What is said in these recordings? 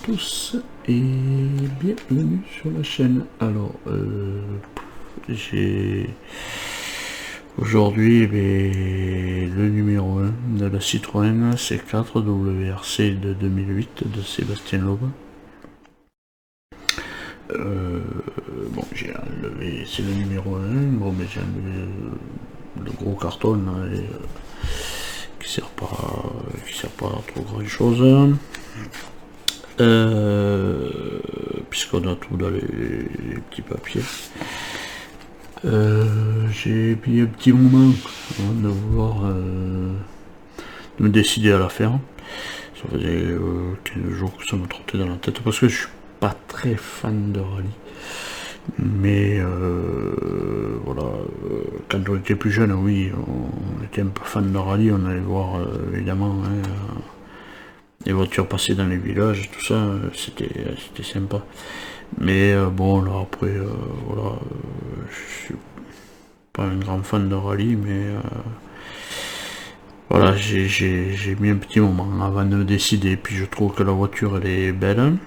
tous et bienvenue sur la chaîne. Alors, j'ai aujourd'hui le numéro 1 de la Citroën C4 WRC de 2008 de Sébastien Loeb. Bon, j'ai enlevé, c'est le numéro 1, bon, mais j'ai enlevé le gros carton là, qui sert pas à trop grand chose. Puisqu'on a tout dans les petits papiers. J'ai mis un petit moment de vouloir de me décider à la faire. Ça faisait 15 jours que ça me trottait dans la tête parce que je suis pas très fan de rallye. Mais voilà, quand on était plus jeune, oui, on était un peu fan de rallye, on allait voir évidemment les voitures passer dans les villages, tout ça, c'était sympa. Mais bon, là après, voilà, je suis pas un grand fan de rallye, mais voilà, j'ai mis un petit moment avant de me décider. Puis je trouve que la voiture elle est belle.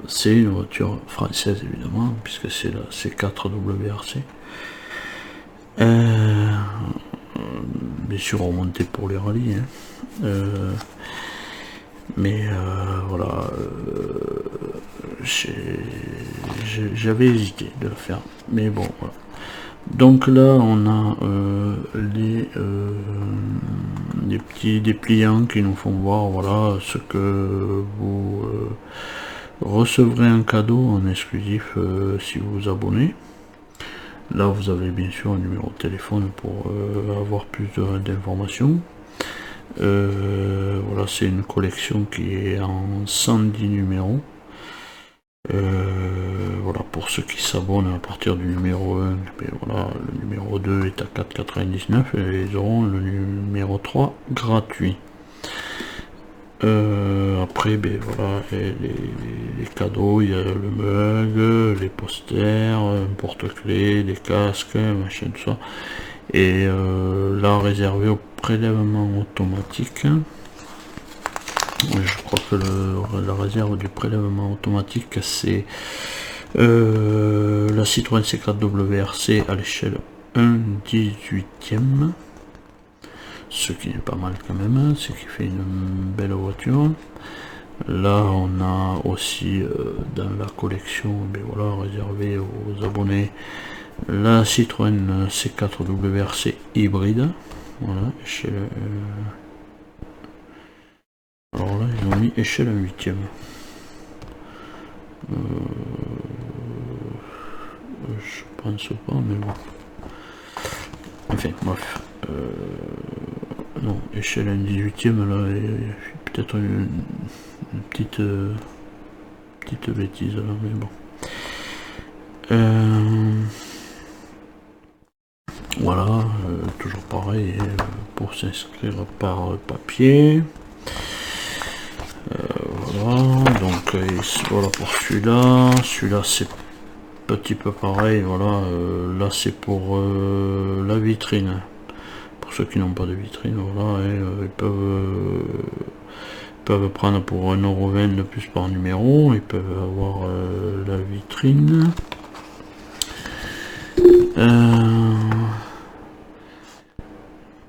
C'est une voiture française évidemment, puisque c'est la C4 WRC. Bien sûr remonté pour les rallyes. Mais voilà, j'avais hésité de le faire. Mais bon, voilà. Donc là, on a des petits dépliants qui nous font voir, voilà, ce que vous recevrez en cadeau en exclusif si vous vous abonnez. Là, vous avez bien sûr un numéro de téléphone pour avoir plus d'informations. Voilà, c'est une collection qui est en 110 numéros. Voilà, pour ceux qui s'abonnent à partir du numéro 1, ben voilà, le numéro 2 est à 4,99 et ils auront le numéro 3 gratuit. Après, ben voilà, les cadeaux, il y a le mug, les posters, un porte-clés, des casques, machin, tout ça. Et là, réservé au prélèvement automatique. Je crois que la réserve du prélèvement automatique, c'est la Citroën C4 WRC à l'échelle 1/18e. Ce qui n'est pas mal quand même, c'est qui fait une belle voiture. Là, on a aussi dans la collection, ben voilà, réservé aux abonnés, la Citroën C4 WRC hybride. Voilà, échelle. Alors là, ils ont mis échelle 1/8e. Je pense pas, mais bon. Enfin, bref. Non, échelle 1/18e, là, il y a peut-être une petite bêtise là, mais bon. Voilà, toujours pareil, pour s'inscrire par papier. Voilà, donc voilà pour celui-là c'est un petit peu pareil, voilà, là c'est pour la vitrine. Pour ceux qui n'ont pas de vitrine, voilà, ils peuvent prendre pour 1,20 € de plus par numéro, ils peuvent avoir la vitrine.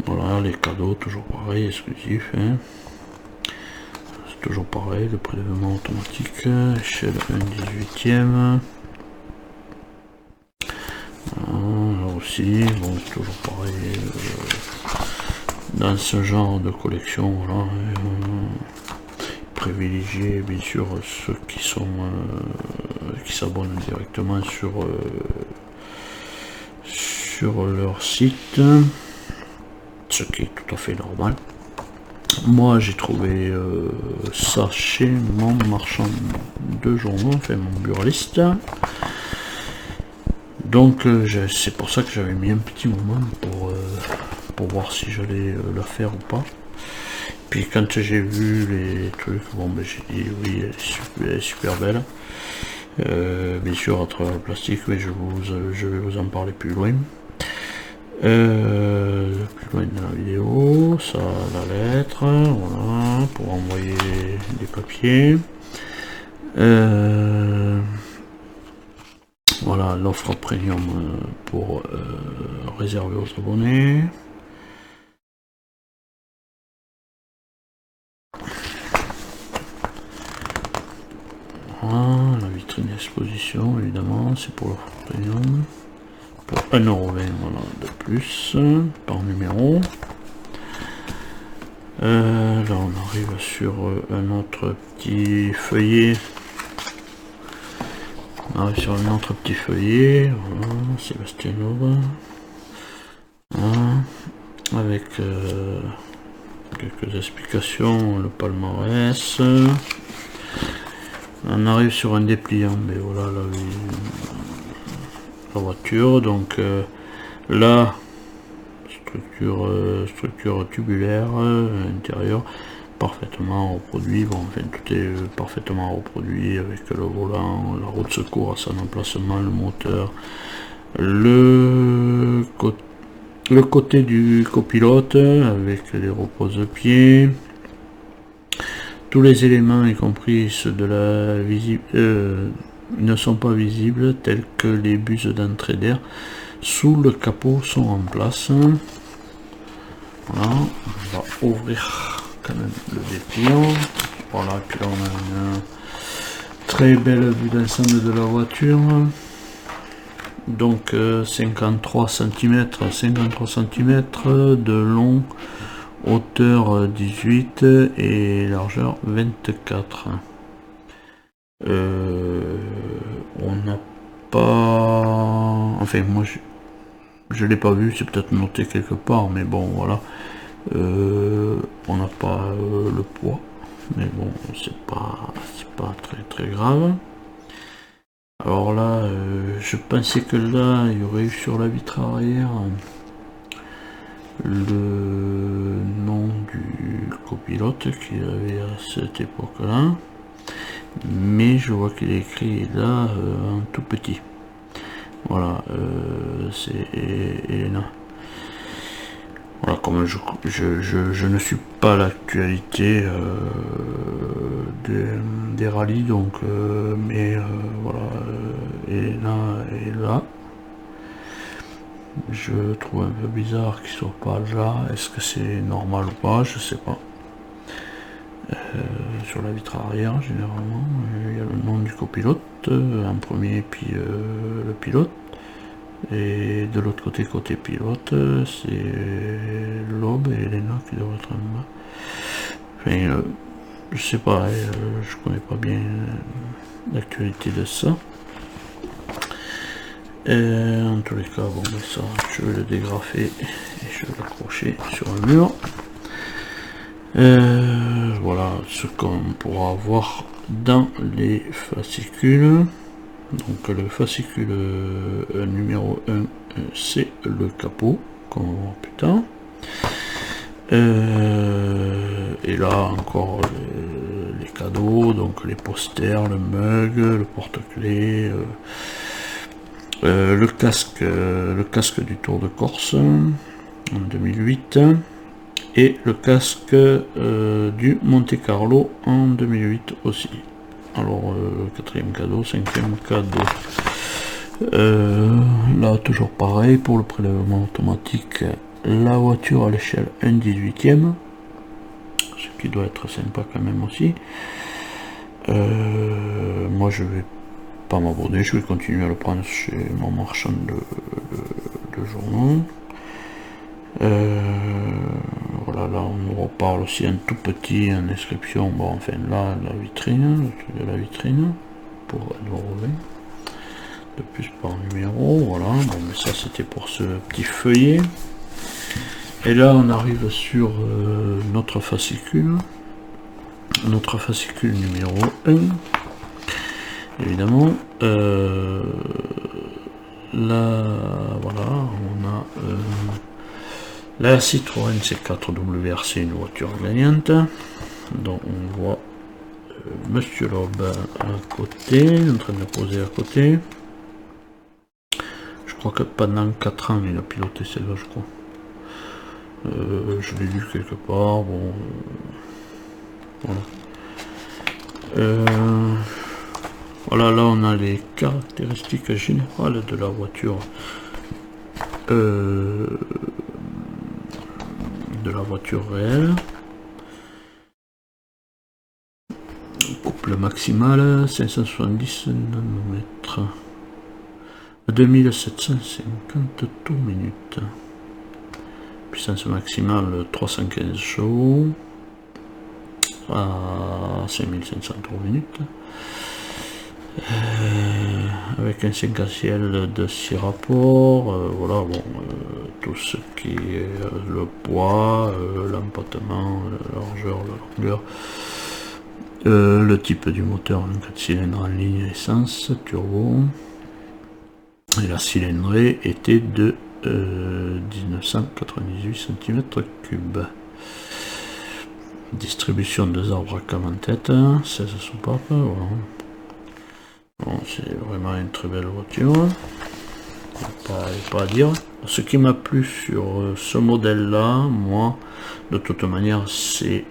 Voilà, les cadeaux, toujours pareil, exclusif, hein. C'est toujours pareil, le prélèvement automatique, échelle 1/18e. Là aussi, bon, toujours pareil, dans ce genre de collection, voilà, privilégier bien sûr ceux qui sont qui s'abonnent directement sur leur site, ce qui est tout à fait normal. Moi j'ai trouvé ça chez mon marchand de journaux, enfin mon buraliste. Donc c'est pour ça que j'avais mis un petit moment pour voir si j'allais la faire ou pas. Puis quand j'ai vu les trucs, bon ben j'ai dit oui, elle est super belle. Bien sûr à travers le plastique, mais je vais vous en parler plus loin. Plus loin de la vidéo, ça, la lettre, voilà, pour envoyer des papiers. Voilà, l'offre premium pour réserver aux abonnés. Voilà, la vitrine d'exposition, évidemment, c'est pour l'offre premium. Pour 1,20 €, voilà, de plus par numéro. Là on arrive sur un autre petit feuillet. On arrive sur un autre petit feuillet, voilà, Sébastien Loeb. Voilà, avec quelques explications, le palmarès. On arrive sur un dépliant, mais voilà la voiture, donc là structure tubulaire intérieure parfaitement reproduit. Bon, enfin tout est parfaitement reproduit avec le volant, la roue de secours à son emplacement, le moteur, le côté du copilote avec les repose-pieds, tous les éléments y compris ceux de la visible ne sont pas visibles, tels que les buses d'entrée d'air sous le capot sont en place. Voilà, on va ouvrir quand même le dépliant. Voilà, puis là on a une très belle vue d'ensemble de la voiture. Donc 53 cm de long, hauteur 18 et largeur 24. On n'a pas... Enfin moi je l'ai pas vu, c'est peut-être noté quelque part, mais bon voilà. On n'a pas le poids, mais bon c'est pas très grave. Alors là je pensais que là il y aurait eu sur la vitre arrière le nom du copilote qu'il avait à cette époque là, mais je vois qu'il est écrit là en tout petit. Voilà, c'est Elena. Voilà, comme je ne suis pas l'actualité des rallyes, donc mais voilà, Elena est là. Je trouve un peu bizarre qu'il soit pas là. Est-ce que c'est normal ou pas? Je sais pas. Sur la vitre arrière, généralement, il y a le nom du copilote en premier, puis le pilote. Et de l'autre côté, côté pilote, c'est Loeb et Elena qui devraient être en bas. Enfin, je sais pas, je connais pas bien l'actualité de ça. En tous les cas, bon, ben ça, je vais le dégrafer et je vais l'accrocher sur un mur. Voilà ce qu'on pourra voir dans les fascicules. Donc le fascicule numéro 1, c'est le capot, qu'on va voir plus tard. Et là encore les cadeaux, donc les posters, le mug, le porte-clés, le casque du Tour de Corse en 2008 et le casque du Monte Carlo en 2008 aussi. Alors quatrième cadeau, cinquième cadeau. Là toujours pareil pour le prélèvement automatique, la voiture à l'échelle 1/18e, ce qui doit être sympa quand même aussi. Moi je vais pas m'abonner, je vais continuer à le prendre chez mon marchand de journaux. Voilà, là on nous reparle aussi un tout petit en inscription. Bon, enfin là la vitrine, le truc de la vitrine pour 1,20 € de plus par numéro. Voilà, bon, mais ça c'était pour ce petit feuillet. Et là on arrive sur notre fascicule numéro 1. Évidemment, là voilà, on a la Citroën C4 WRC, une voiture gagnante. Donc on voit Monsieur Loeb à côté, en train de poser à côté. Je crois que pendant 4 ans il a piloté celle-là, je crois. Je l'ai lu quelque part, bon... voilà. Voilà, là on a les caractéristiques générales de la voiture. De la voiture réelle. Couple maximal 570 nanomètres, 2750 tours minute. Puissance maximale 315 chevaux à 5500 tours minute. Avec un séquentiel de 6 rapports, voilà, bon, tout ce qui est le poids, l'empattement, la largeur, la longueur, le type du moteur, un 4 cylindres en ligne essence, turbo, et la cylindrée était de 1998 cm3. Distribution des arbres à cam en tête, 16 soupapes, voilà. Bon, c'est vraiment une très belle voiture, il n'y a pas à dire. Ce qui m'a plu sur ce modèle là, moi, de toute manière, c'est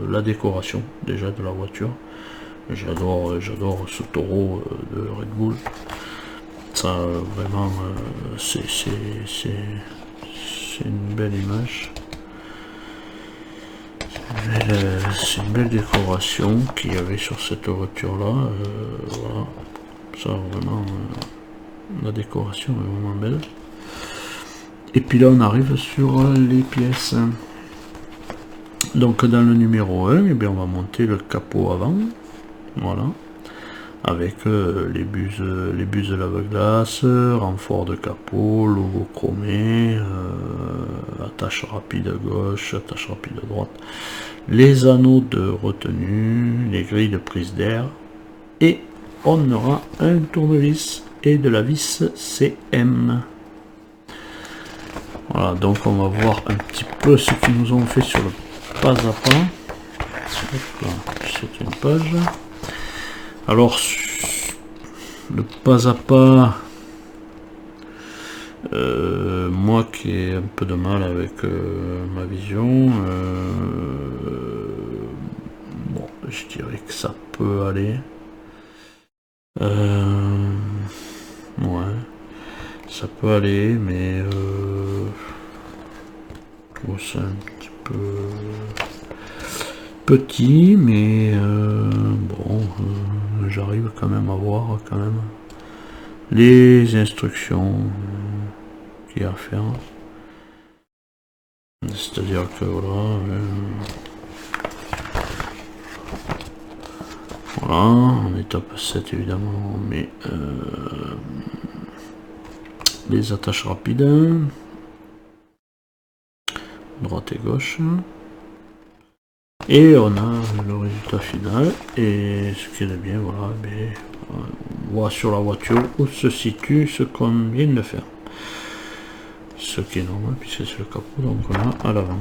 la décoration déjà de la voiture. J'adore ce taureau de Red Bull. Ça vraiment c'est une belle image. C'est une belle décoration qu'il y avait sur cette voiture là. Voilà. Ça vraiment la décoration est vraiment belle. Et puis là on arrive sur les pièces. Donc dans le numéro 1, eh bien, on va monter le capot avant. Voilà. Avec les buses lave-glace, renfort de capot, logo chromé, attache rapide à gauche, attache rapide à droite, les anneaux de retenue, les grilles de prise d'air, et on aura un tournevis et de la vis CM. Voilà, donc on va voir un petit peu ce qu'ils nous ont fait sur le pas à pas. C'est une page. Alors, le pas à pas, moi qui ai un peu de mal avec ma vision, bon, je dirais que ça peut aller. Ouais, ça peut aller, mais je trouve ça un petit peu petit, mais bon, j'arrive quand même à voir quand même les instructions qu'il y a à faire. C'est-à-dire que voilà, voilà, en étape 7 évidemment, mais les attaches rapides, droite et gauche. Et on a le résultat final, et ce qui est bien, voilà, mais on voit sur la voiture où se situe ce qu'on vient de faire. Ce qui est normal puisque c'est le capot, donc on a à l'avant.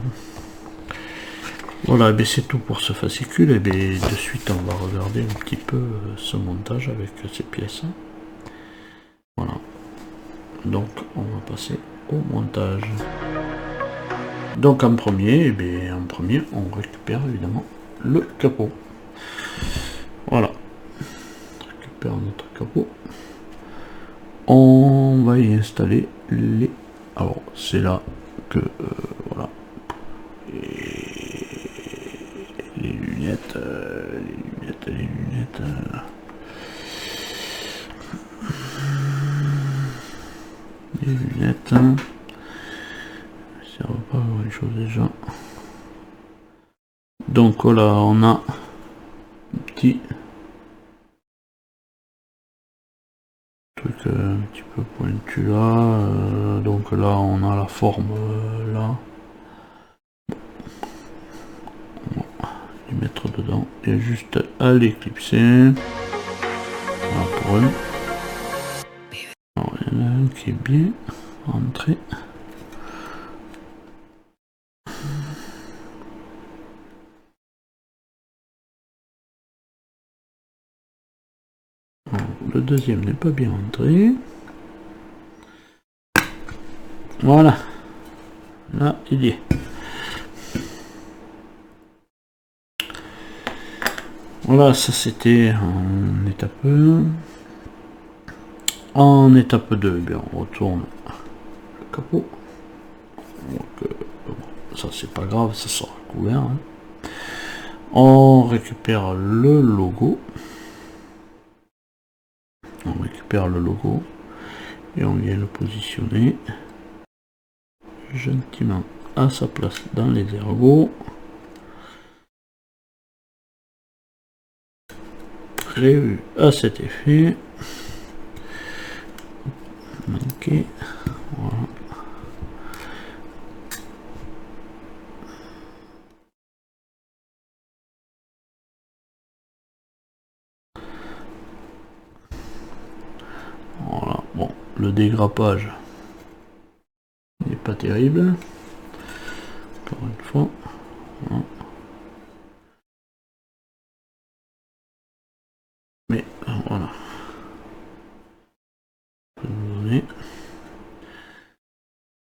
Voilà, et c'est tout pour ce fascicule, et bien de suite on va regarder un petit peu ce montage avec ces pièces. Voilà, donc on va passer au montage. Donc en premier, on récupère évidemment le capot. Voilà, on récupère notre capot. On va y installer les... Alors c'est là que voilà. Et les lunettes, les lunettes. Ça va pas grand chose déjà. Donc là on a un petit truc un petit peu pointu là. Donc là on a la forme là. On va les mettre dedans et juste à l'éclipser. Voilà pour eux. Alors il y en a un qui est bien rentré. Le deuxième n'est pas bien entré. Voilà. Là, il y est. Voilà, ça c'était en étape 1. En étape 2, bien, on retourne le capot. Donc, ça c'est pas grave, ça sera couvert. Hein. On récupère le logo. On récupère le logo et on vient le positionner gentiment à sa place dans les ergots. Prévu à cet effet. Manqué. Voilà. Voilà. Bon, le dégrappage n'est pas terrible. Encore une fois. Voilà. Mais voilà.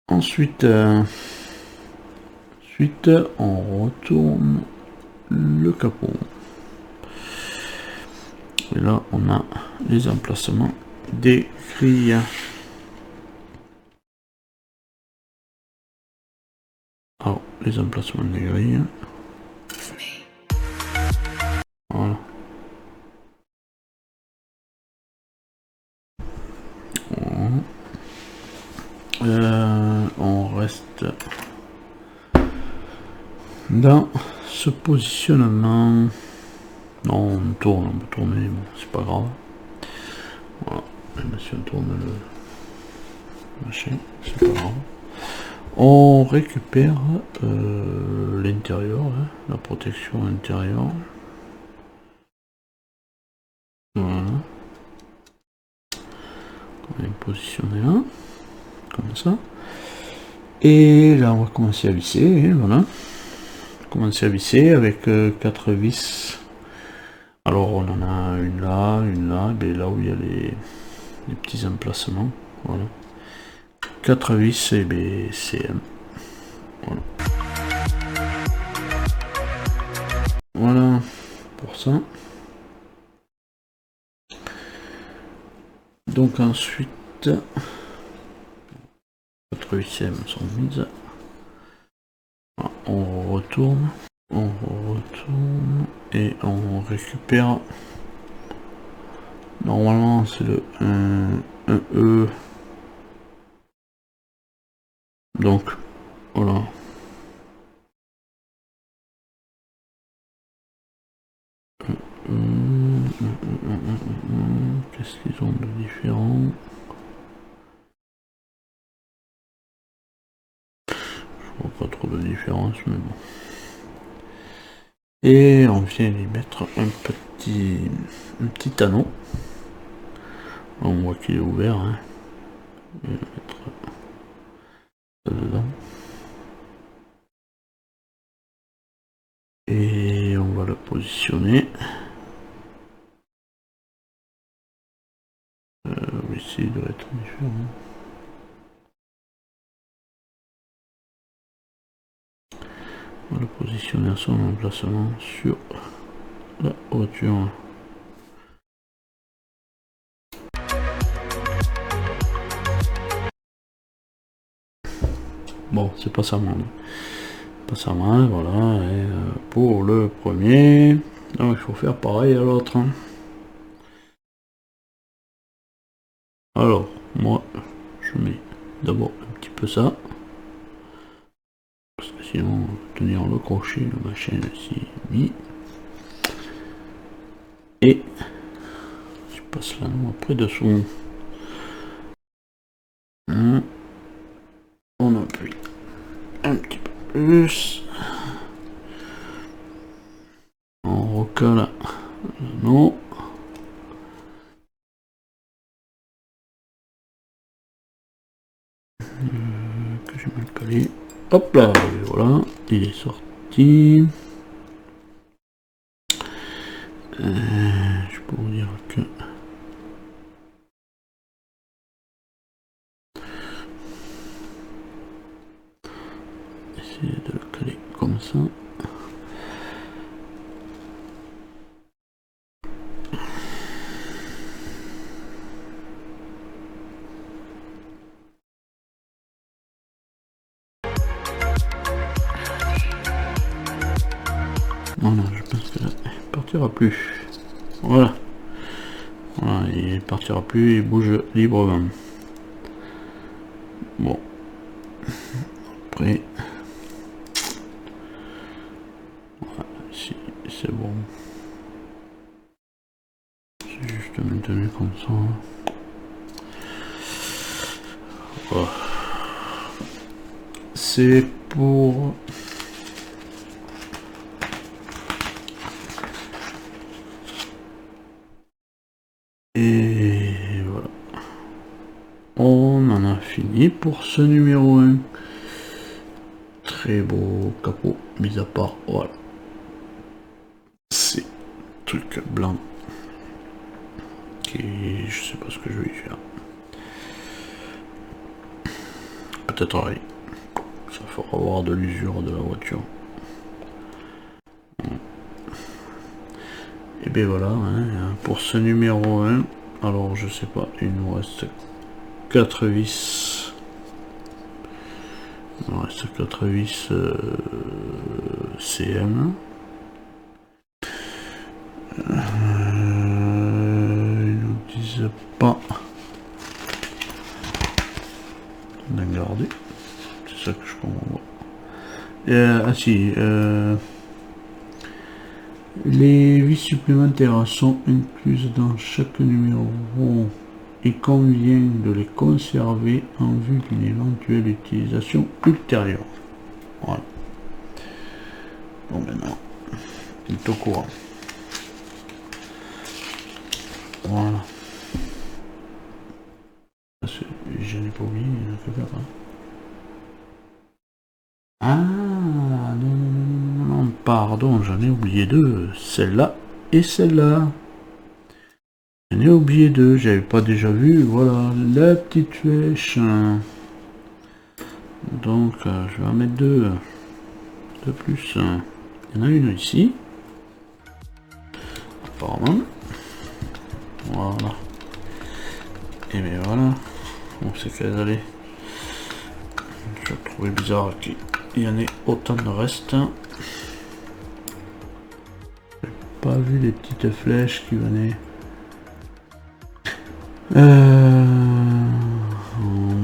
Ensuite, on retourne le capot. Et là, on a les emplacements des grilles. Alors, les emplacements des grilles. Voilà. On reste dans ce positionnement. Non, on tourne, on peut tourner, bon, c'est pas grave. Voilà, même si on tourne le machin, c'est pas grave. On récupère l'intérieur, hein, la protection intérieure. Voilà. On va positionner là, comme ça. Et là, on va commencer à visser, voilà. Commencer à visser avec 4 vis. Alors, on en a une là, et là où il y a les petits emplacements, voilà. 4 vis et BCM. Voilà. Voilà pour ça. Donc ensuite, 4 UCM sont mises. On retourne et on récupère. Normalement c'est le 1E. Donc voilà. Qu'est-ce qu'ils ont de différent? Je vois pas trop de différence, mais bon. Et on vient y mettre un petit anneau. On voit qu'il est ouvert. Hein. On va mettre ça dedans. Et on va le positionner. Ici il doit être différent. On va le positionner à son emplacement sur la voiture. Bon, c'est pas ça mal. Pas ça mal, voilà. Et pour le premier, donc il faut faire pareil à l'autre. Alors, moi, je mets d'abord un petit peu ça. Parce que sinon, tenir le crochet, le machin, ici, mis. Et je passe l'anneau après dessous. On appuie un petit peu plus. On recale l'anneau. Que j'ai mal calé. Hop là, et voilà, il est sorti. Je peux vous dire que partira plus. Voilà. Voilà, il partira plus, il bouge librement. Bon. Après. Voilà, si c'est bon. C'est juste maintenu comme ça. Voilà. C'est pour... Et voilà. On en a fini pour ce numéro 1. Très beau capot, mis à part, voilà. Ces trucs blancs. Qui, je sais pas ce que je vais y faire. Peut-être rien. Ça fera avoir de l'usure de la voiture. Et bien voilà, hein, pour ce numéro 1, alors je sais pas, il nous reste 4 vis. Il nous reste 4 vis CM. Ils nous disent pas d'en garder. C'est ça que je comprends. Ah si, les vis supplémentaires sont incluses dans chaque numéro. Il convient de les conserver en vue d'une éventuelle utilisation ultérieure. Voilà. Bon, maintenant, il est au courant. Voilà. Je n'ai pas oublié, il y en a que faire. Ah, non, pardon, j'en ai oublié deux. Celle-là et celle-là. J'en ai oublié deux, j'avais pas déjà vu. Voilà, la petite flèche. Donc, je vais en mettre deux. De plus. Il y en a une ici. Apparemment. Voilà. Et bien voilà. On sait qu'elles allaient. Je trouvais bizarre qu'il y en ait autant de reste. J'ai pas vu les petites flèches qui venaient en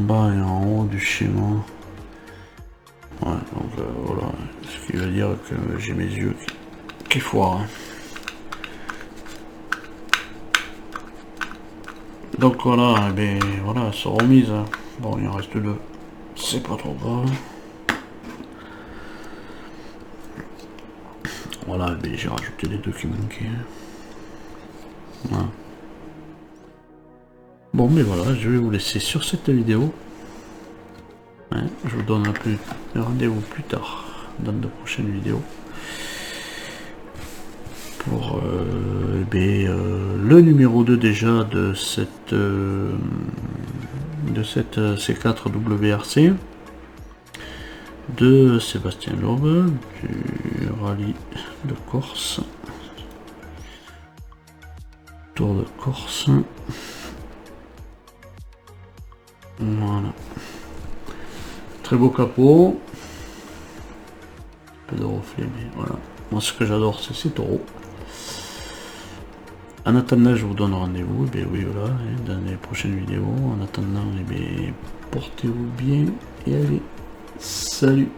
bas et en haut du schéma. Ouais, donc voilà, ce qui veut dire que j'ai mes yeux qui foirent. Donc voilà, et bien voilà, elles sont remises. Bon, il en reste deux. C'est pas trop grave. Voilà, j'ai rajouté les deux qui manquaient. Voilà. Bon, mais voilà, je vais vous laisser sur cette vidéo. Hein, je vous donne rendez-vous plus tard dans de prochaines vidéos. Pour le numéro 2 déjà de cette C4 WRC de Sébastien Loeb du rallye de Corse, Tour de Corse. Voilà, très beau capot, un peu de reflet, mais voilà, moi ce que j'adore c'est ces taureaux. En attendant, je vous donne rendez-vous, et bien oui, voilà, dans les prochaines vidéos. En attendant, et bien, portez-vous bien et allez, salut!